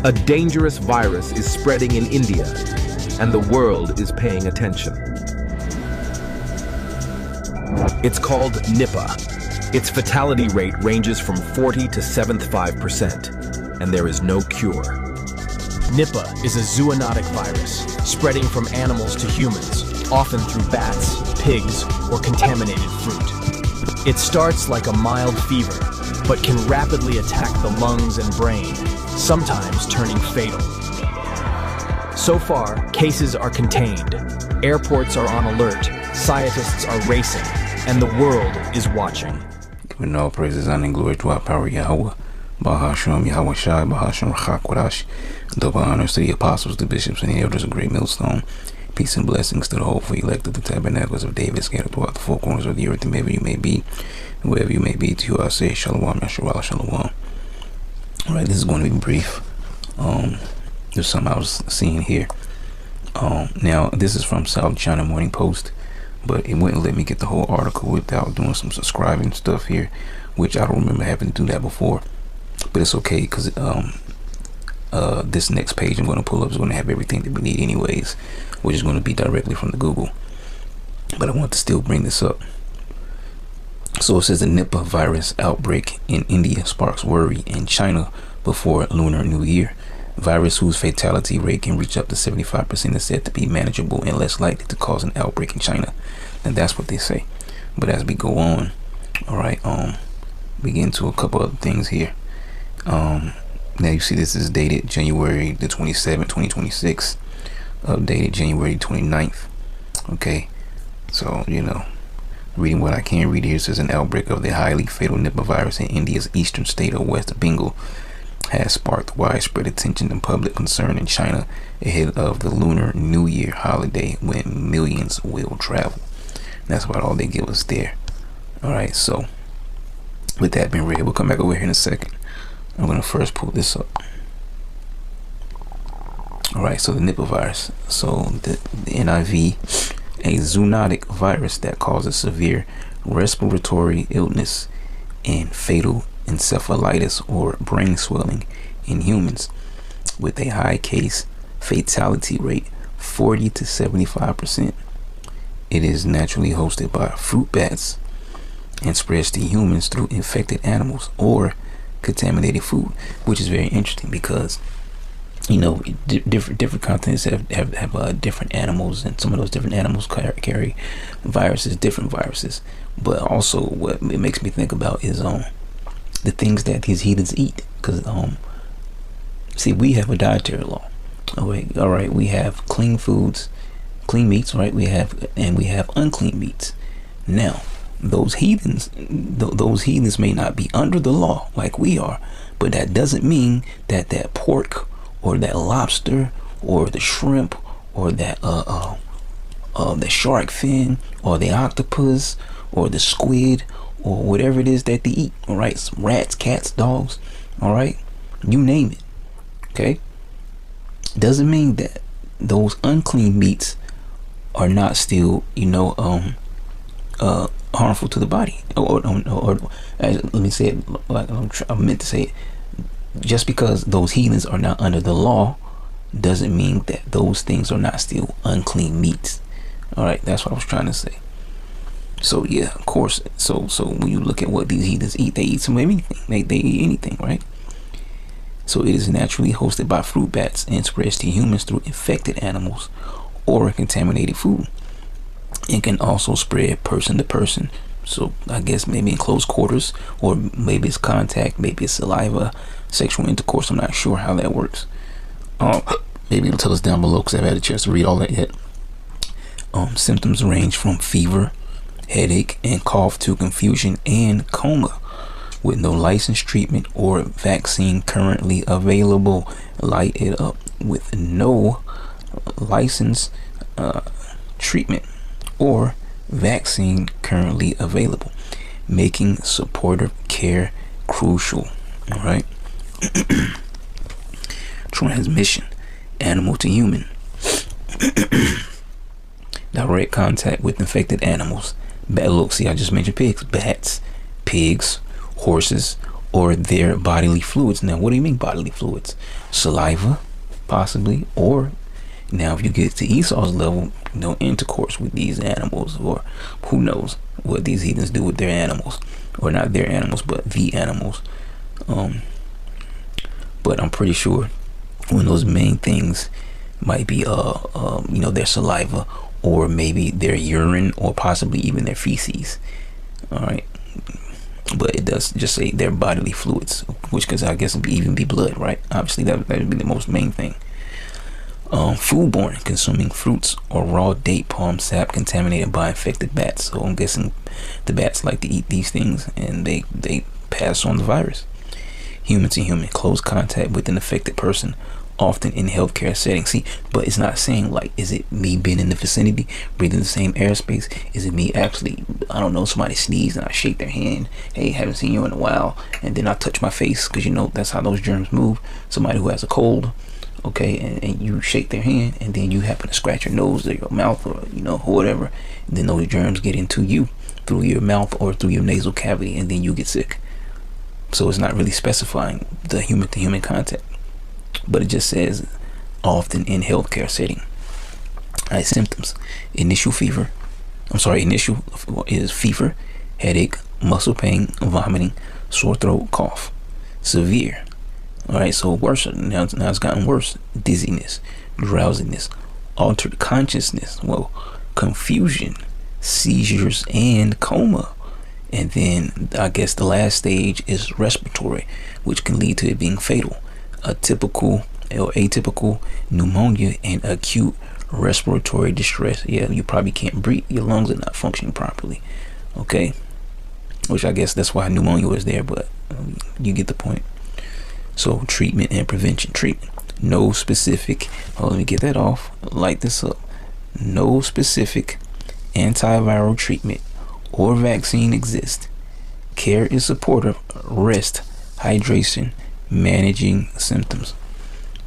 A dangerous virus is spreading in India, and the world is paying attention. It's called Nipah. Its fatality rate ranges from 40 to 75%, and there is no cure. Nipah is a zoonotic virus spreading from animals to humans, often through bats, pigs, or contaminated fruit. It starts like a mild fever, but can rapidly attack the lungs and brain, sometimes turning fatal. So far, cases are contained, airports are on alert, scientists are racing, and the world is watching. Giving all praises, honor, and glory to our power Yahweh, Bahasham, Yahweh Shai, Bahasham, Rachakwadash. Double honors to the apostles, the bishops, and the elders of Great Millstone. Peace and blessings to the hopeful elect of the tabernacles of David, scattered throughout the four corners of the earth, and wherever you may be, wherever you may be. To you I say, Shalom, Yasharallah, Shalom. Alright, this is going to be brief. There's something I was seeing here. Now, this is from South China Morning Post, but it wouldn't let me get the whole article without doing some subscribing stuff here, which I don't remember having to do that before. But it's okay, because this next page I'm going to pull up is going to have everything that we need anyways, which is going to be directly from the Google. But I want to still bring this up. So it says the Nipah virus outbreak in India sparks worry in China before Lunar New Year. Virus whose fatality rate can reach up to 75% is said to be manageable and less likely to cause an outbreak in China. And that's what they say. But as we go on, all right, we get into a couple other things here. Now you see this is dated January the 27th, 2026, updated January 29th. Okay, so you know, reading what I can read here, says an outbreak of the highly fatal Nipah virus in India's eastern state of West Bengal has sparked widespread attention and public concern in China ahead of the Lunar New Year holiday, when millions will travel. That's about all they give us there. All right, so with that being read, we'll come back over here in a second. I'm going to first pull this up. Alright, so the Nipah virus. So the NIV, a zoonotic virus that causes severe respiratory illness and fatal encephalitis or brain swelling in humans, with a high case fatality rate 40 to 75%. It is naturally hosted by fruit bats and spreads to humans through infected animals or contaminated food, which is very interesting because, you know, different continents have different animals, and some of those different animals carry viruses, different viruses. But also, what it makes me think about is the things that these heathens eat, because see, we have a dietary law. All right, we have clean foods, clean meats, right? We have unclean meats. Now, those heathens may not be under the law like we are, but that doesn't mean that that pork or that lobster or the shrimp or that the shark fin or the octopus or the squid or whatever it is that they eat, all right, some rats, cats, dogs, all right, you name it, okay, doesn't mean that those unclean meats are not still, you know, harmful to the body, or let me say it like I meant to say it. Just because those heathens are not under the law doesn't mean that those things are not still unclean meats. All right, that's what I was trying to say. So yeah, of course. So when you look at what these heathens eat, they eat some anything. They eat anything, right? So it is naturally hosted by fruit bats and spreads to humans through infected animals or contaminated food. It can also spread person to person. So I guess maybe in close quarters, or maybe it's contact, maybe it's saliva, sexual intercourse. I'm not sure how that works. Maybe it'll tell us down below, because I haven't had a chance to read all that yet. Symptoms range from fever, headache, and cough to confusion and coma, with no licensed treatment or vaccine currently available. Light it up. With no licensed treatment or vaccine currently available, making supportive care crucial. All right. Transmission, animal to human. Direct contact with infected animals. Look, see, I just mentioned pigs, bats, pigs, horses, or their bodily fluids. Now, what do you mean bodily fluids? Saliva, possibly, or now if you get to Esau's level, no intercourse with these animals, or who knows what these heathens do with their animals, or not their animals, but the animals. But I'm pretty sure one of those main things might be their saliva, or maybe their urine, or possibly even their feces. All right, but it does just say their bodily fluids, which could, I guess, even be blood, right? Obviously that would be the most main thing. Foodborne, consuming fruits or raw date palm sap contaminated by infected bats. So I'm guessing the bats like to eat these things, and they pass on the virus. Human to human, close contact with an affected person, often in healthcare settings. See, but it's not saying like, is it me being in the vicinity, breathing the same airspace? Is it me actually, I don't know, somebody sneeze and I shake their hand, hey, haven't seen you in a while, and then I touch my face, because you know that's how those germs move. Somebody who has a cold, okay, and you shake their hand, and then you happen to scratch your nose or your mouth, or or whatever, and then those germs get into you through your mouth or through your nasal cavity, and then you get sick. So it's not really specifying the human to human contact, but it just says often in healthcare setting. All right, symptoms: initial is fever, headache, muscle pain, vomiting, sore throat, cough. Severe, all right, so worse, now it's gotten worse: dizziness, drowsiness, altered consciousness, confusion, seizures, and coma. And then I guess the last stage is respiratory, which can lead to it being fatal: typical or atypical pneumonia and acute respiratory distress. Yeah, you probably can't breathe, your lungs are not functioning properly, okay, which I guess that's why pneumonia was there, but you get the point. So treatment and prevention. Treatment: no specific, let me get that off, light this up. No specific antiviral treatment or vaccine exists. Care is supportive: rest, hydration, managing symptoms.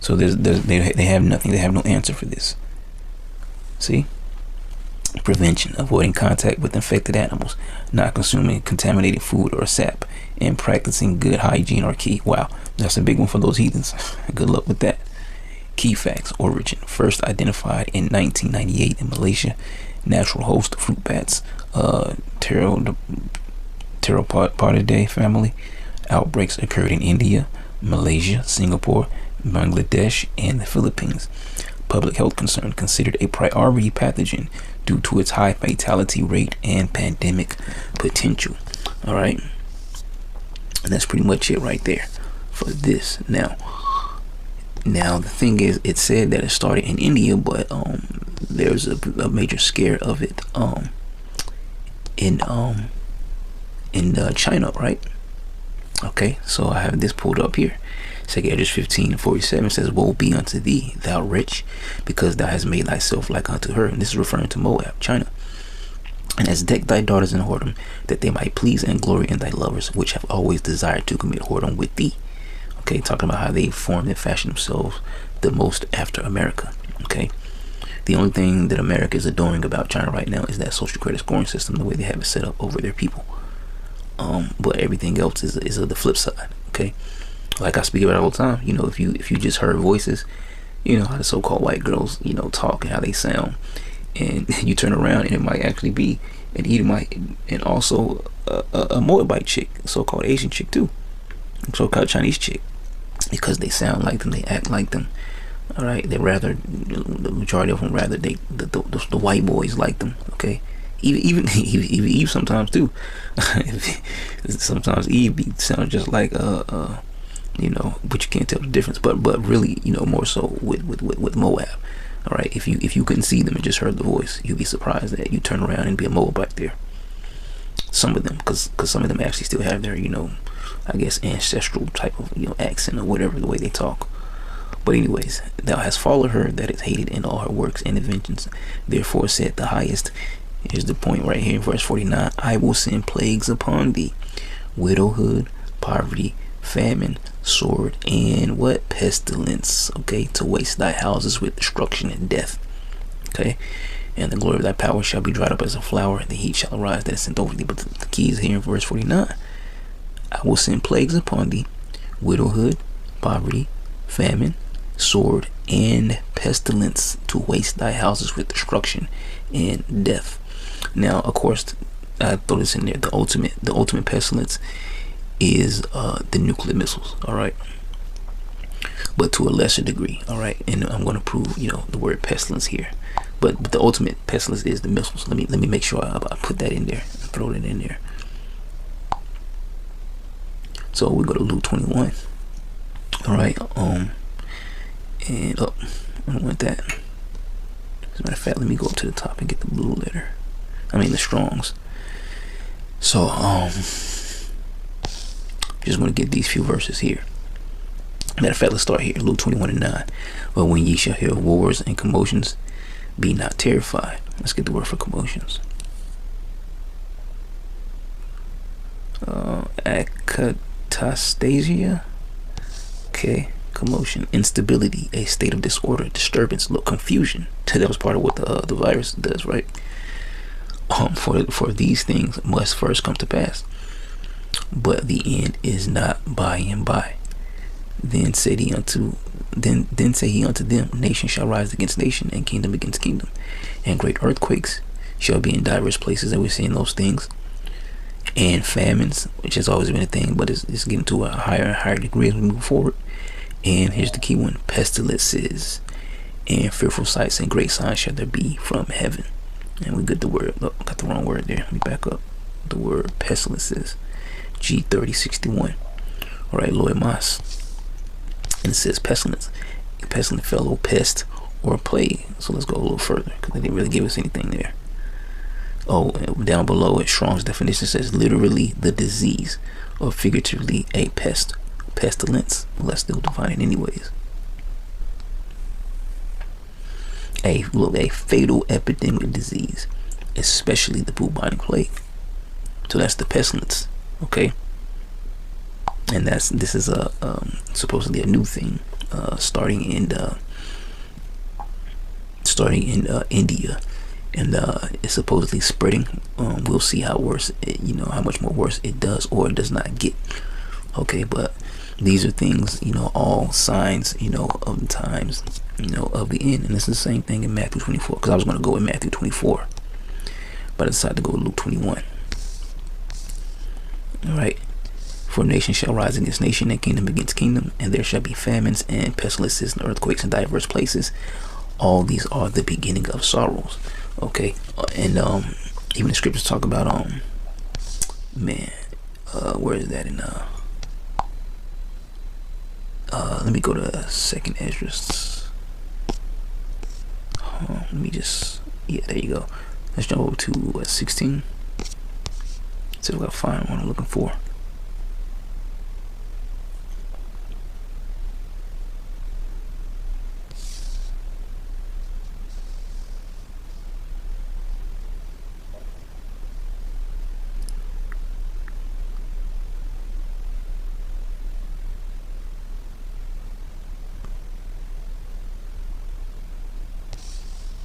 So they have nothing. They have no answer for this. See? Prevention: avoiding contact with infected animals, not consuming contaminated food or sap, and practicing good hygiene are key. Wow, that's a big one for those heathens. Good luck with that. Key facts: origin: first identified in 1998 in Malaysia. Natural host: fruit bats, Pteropodidae family. Outbreaks occurred in India, Malaysia, Singapore, Bangladesh, and the Philippines. Public health concern: considered a priority pathogen due to its high fatality rate and pandemic potential. All right, and that's pretty much it right there for this. Now the thing is, it said that it started in India, but there's a major scare of it in China, right? Okay, so I have this pulled up here. 2 Esdras 15:47 says, "Woe be unto thee, thou wretch, because thou hast made thyself like unto her." And this is referring to Moab, China. "And hast decked thy daughters in whoredom, that they might please and glory in thy lovers, which have always desired to commit whoredom with thee." Okay, talking about how they formed and fashioned themselves the most after America. Okay, the only thing that America is adoring about China right now is that social credit scoring system, the way they have it set up over their people. But everything else is the flip side. Okay, like I speak about all the time. If you just heard voices, how the so-called white girls talk and how they sound, and you turn around and it might actually be an Edomite and also a Moabite chick, so-called Asian chick too, so-called Chinese chick, because they sound like them, they act like them. All right, the majority of them the white boys like them. Okay, even Eve sometimes too. Sometimes Eve sounds just like but you can't tell the difference. But really, more so with Moab. All right, if you couldn't see them and just heard the voice, you'd be surprised that you turn around and be a Moabite there. Some of them, because some of them actually still have their I guess ancestral type of accent or whatever, the way they talk. But anyways, thou hast followed her that is hated in all her works and inventions. Therefore said the highest. Here's the point right here in verse 49. "I will send plagues upon thee: widowhood, poverty, famine, sword, and what? Pestilence." Okay, to waste thy houses with destruction and death. Okay, "and the glory of thy power shall be dried up as a flower. The heat shall arise that is sent over thee." But the key is here in verse 49. I will send plagues upon thee, widowhood, poverty, famine, sword, and pestilence to waste thy houses with destruction and death. Now, of course, I throw this in there. The ultimate pestilence is the nuclear missiles. All right, but to a lesser degree. All right, and I'm going to prove, the word pestilence here. But the ultimate pestilence is the missiles. Let me make sure I put that in there. Throw it in there. So we go to Luke 21. All right. And I don't want that. As a matter of fact, let me go up to the top and get the blue letter. The Strongs. So just want to get these few verses here. Matter of fact, let's start here. Luke 21:9. But when ye shall hear wars and commotions, be not terrified. Let's get the word for commotions. Acatastasia. Okay, commotion, instability, a state of disorder, disturbance, confusion. That was part of what the virus does, right? For these things must first come to pass, but the end is not by and by. Then say he unto them, nation shall rise against nation, and kingdom against kingdom, and great earthquakes shall be in diverse places. And we're seeing those things, and famines, which has always been a thing, but it's getting to a higher and higher degree as we move forward. And here's the key one: pestilences and fearful sights and great signs shall there be from heaven. And we got the word, got the wrong word there. Let me back up. The word pestilences, G3061. All right, Loy Mas. And it says pestilence, pestilent fellow, pest, or plague. So let's go a little further, because they didn't really give us anything there. Down below it, Strong's definition says literally the disease, or figuratively a pest, pestilence. Well, let's still define it anyways. A fatal epidemic disease, especially the bubonic plague. So that's the pestilence, okay? And this is supposedly a new thing, starting in India, and it's supposedly spreading. We'll see how how much more worse it does or it does not get. Okay, but these are things, all signs, of the times, of the end. And it's the same thing in Matthew 24, because I was going to go in Matthew 24, but I decided to go with Luke 21. All right. For nation shall rise against nation, and kingdom against kingdom, and there shall be famines and pestilences and earthquakes in diverse places. All these are the beginning of sorrows. Okay, and even the scriptures talk about where is that in let me go to 2nd Esdras. Let me just, there you go. Let's jump over to 16. See if I can find what I'm looking for.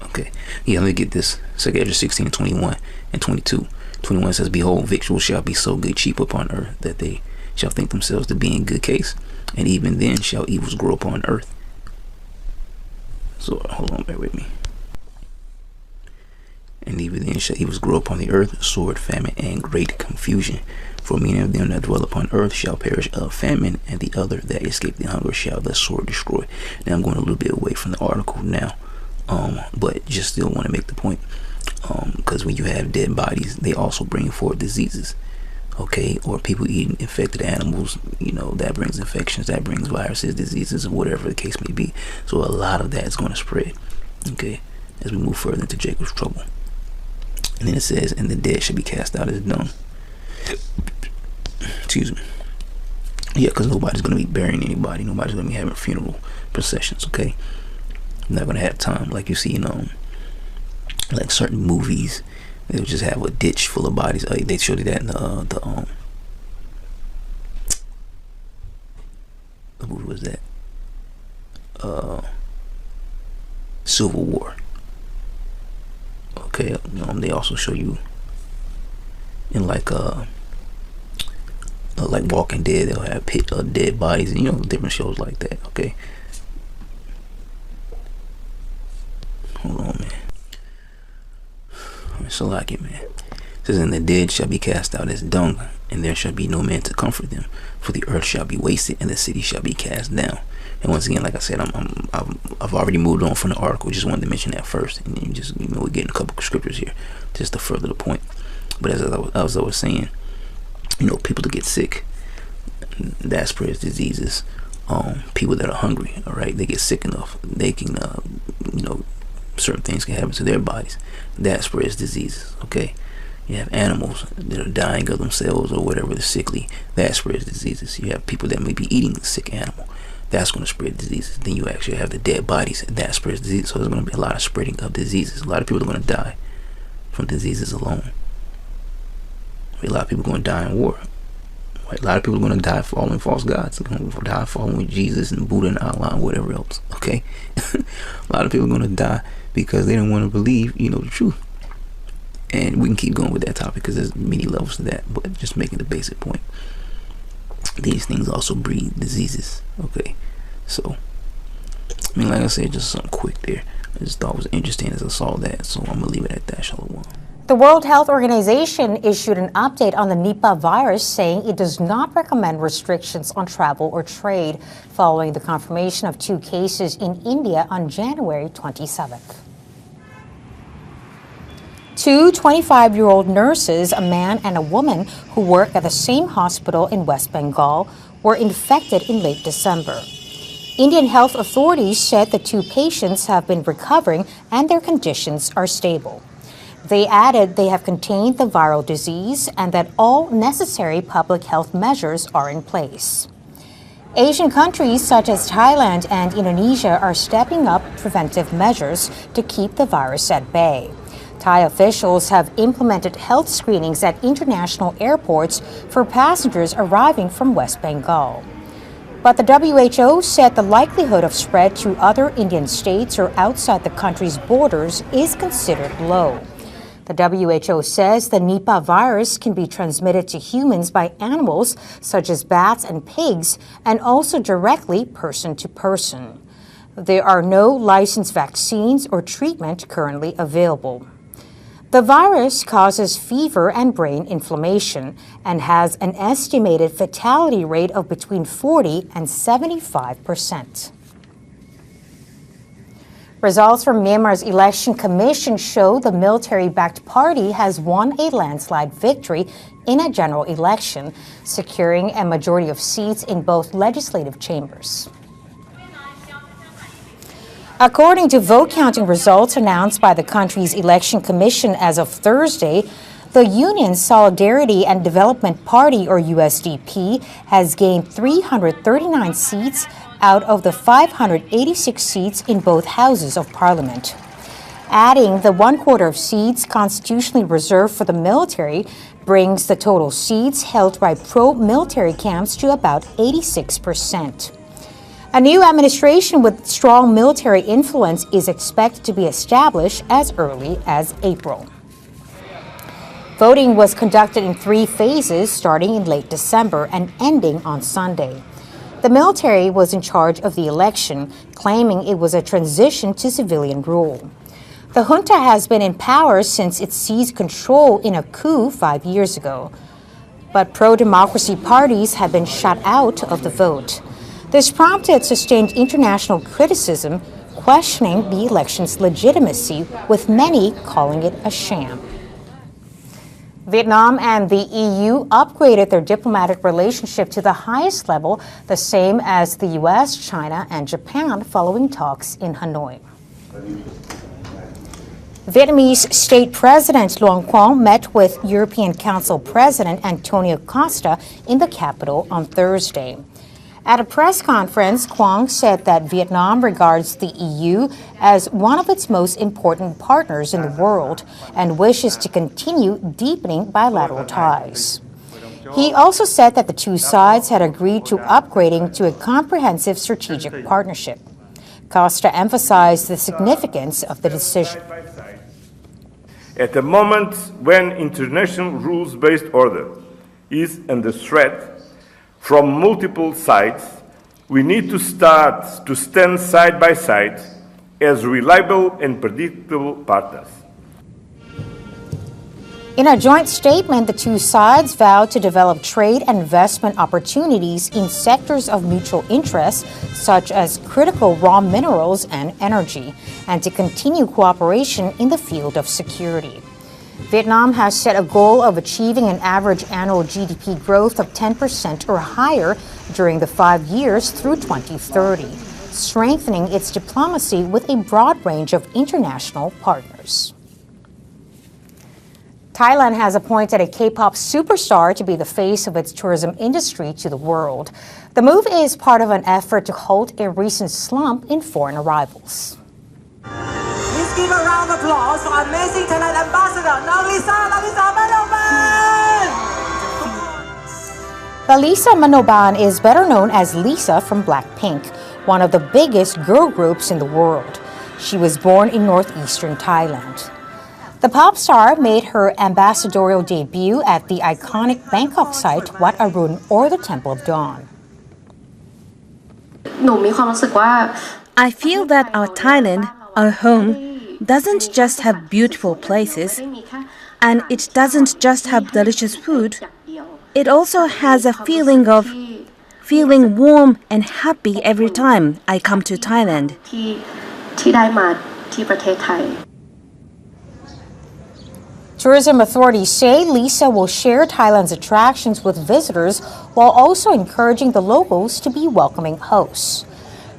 Okay, let me get this. 2nd Esdras 16, 21 and 22. 21 says, behold, victuals shall be so good cheap upon earth, that they shall think themselves to be in good case, and even then shall evils grow upon earth. So hold on, bear with me. And even then shall evils grow upon the earth, sword, famine, and great confusion. For many of them that dwell upon earth shall perish of famine, and the other that escape the hunger shall the sword destroy. Now I'm going a little bit away from the article now, but just still want to make the point, because when you have dead bodies, they also bring forth diseases, okay, or people eating infected animals, that brings infections, that brings viruses, diseases, and whatever the case may be. So a lot of that is going to spread, okay, as we move further into Jacob's trouble. And then it says, and the dead shall be cast out as dung. Excuse me. Yeah, because nobody's going to be burying anybody. Nobody's going to be having funeral processions, okay? You're not going to have time like you see in like certain movies. They'll just have a ditch full of bodies. They showed you that in the what movie was that? Civil War. Okay, they also show you in like like Walking Dead, they'll have dead bodies, and different shows like that. Okay, hold on, man. So like it, man. It says, and the dead shall be cast out as dung, and there shall be no man to comfort them, for the earth shall be wasted, and the city shall be cast down. And once again, like I said, I've already moved on from the article. Just wanted to mention that first, and then just we're getting a couple of scriptures here just to further the point. But as I was saying, people that get sick, that spreads diseases. People that are hungry, all right, they get sick enough, they can, certain things can happen to their bodies. That spreads diseases. Okay, you have animals that are dying of themselves or whatever, they're sickly. That spreads diseases. You have people that may be eating the sick animal. That's going to spread diseases. Then you actually have the dead bodies. That spreads disease. So there's going to be a lot of spreading of diseases. A lot of people are going to die from diseases alone. A lot of people are going to die in war. Right? A lot of people are going to die following false gods. They're going to die following Jesus and Buddha and Allah and whatever else. Okay? A lot of people are going to die because they don't want to believe, the truth. And we can keep going with that topic because there's many levels to that. But just making the basic point. These things also breed diseases. Okay? So, like I said, just something quick there. I just thought it was interesting as I saw that. So I'm going to leave it at that. Shalom. The World Health Organization issued an update on the Nipah virus, saying it does not recommend restrictions on travel or trade following the confirmation of 2 cases in India on January 27th. 2 25-year-old nurses, a man and a woman who work at the same hospital in West Bengal, were infected in late December. Indian health authorities said the 2 patients have been recovering and their conditions are stable. They added they have contained the viral disease and that all necessary public health measures are in place. Asian countries such as Thailand and Indonesia are stepping up preventive measures to keep the virus at bay. Thai officials have implemented health screenings at international airports for passengers arriving from West Bengal. But the WHO said the likelihood of spread to other Indian states or outside the country's borders is considered low. The WHO says the Nipah virus can be transmitted to humans by animals such as bats and pigs, and also directly person to person. There are no licensed vaccines or treatment currently available. The virus causes fever and brain inflammation and has an estimated fatality rate of between 40 and 75%. Results from Myanmar's election commission show the military-backed party has won a landslide victory in a general election, securing a majority of seats in both legislative chambers. According to vote counting results announced by the country's election commission as of Thursday, the Union's Solidarity and Development Party, or USDP, has gained 339 seats out of the 586 seats in both houses of parliament. Adding the 1/4 of seats constitutionally reserved for the military brings the total seats held by pro-military camps to about 86%. A new administration with strong military influence is expected to be established as early as April. Voting was conducted in 3 phases, starting in late December and ending on Sunday. The military was in charge of the election, claiming it was a transition to civilian rule. The junta has been in power since it seized control in a coup 5 years ago. But pro-democracy parties have been shut out of the vote. This prompted sustained international criticism, questioning the election's legitimacy, with many calling it a sham. Vietnam and the EU upgraded their diplomatic relationship to the highest level, the same as the US, China, and Japan, following talks in Hanoi. Vietnamese State President Luong Quang met with European Council President Antonio Costa in the capital on Thursday. At a press conference, Quang said that Vietnam regards the EU as one of its most important partners in the world and wishes to continue deepening bilateral ties. He also said that the 2 sides had agreed to upgrading to a comprehensive strategic partnership. Costa emphasized the significance of the decision. At a moment when international rules-based order is under threat, from multiple sides, we need to start to stand side by side as reliable and predictable partners. In a joint statement, the two sides vowed to develop trade and investment opportunities in sectors of mutual interest, such as critical raw minerals and energy, and to continue cooperation in the field of security. Vietnam has set a goal of achieving an average annual GDP growth of 10% or higher during the 5 years through 2030, strengthening its diplomacy with a broad range of international partners. Thailand has appointed a K-pop superstar to be the face of its tourism industry to the world. The move is part of an effort to halt a recent slump in foreign arrivals. Please give a round of applause for amazing Thailand ambassador, Lalisa Manoban! Lalisa Manoban is better known as Lisa from Blackpink, one of the biggest girl groups in the world. She was born in northeastern Thailand. The pop star made her ambassadorial debut at the iconic Bangkok site Wat Arun, or the Temple of Dawn. I feel that our Thailand, our home, doesn't just have beautiful places, and it doesn't just have delicious food. It also has a feeling of feeling warm and happy every time I come to Thailand. Tourism authorities say Lisa will share Thailand's attractions with visitors while also encouraging the locals to be welcoming hosts.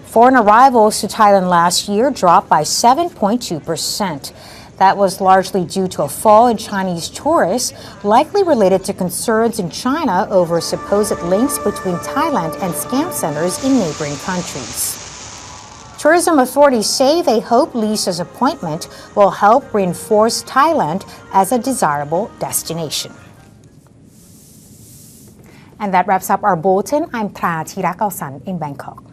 Foreign arrivals to Thailand last year dropped by 7.2%. That was largely due to a fall in Chinese tourists, likely related to concerns in China over supposed links between Thailand and scam centers in neighboring countries. Tourism authorities say they hope Lisa's appointment will help reinforce Thailand as a desirable destination. And that wraps up our bulletin. I'm Tra Thirakalsan in Bangkok.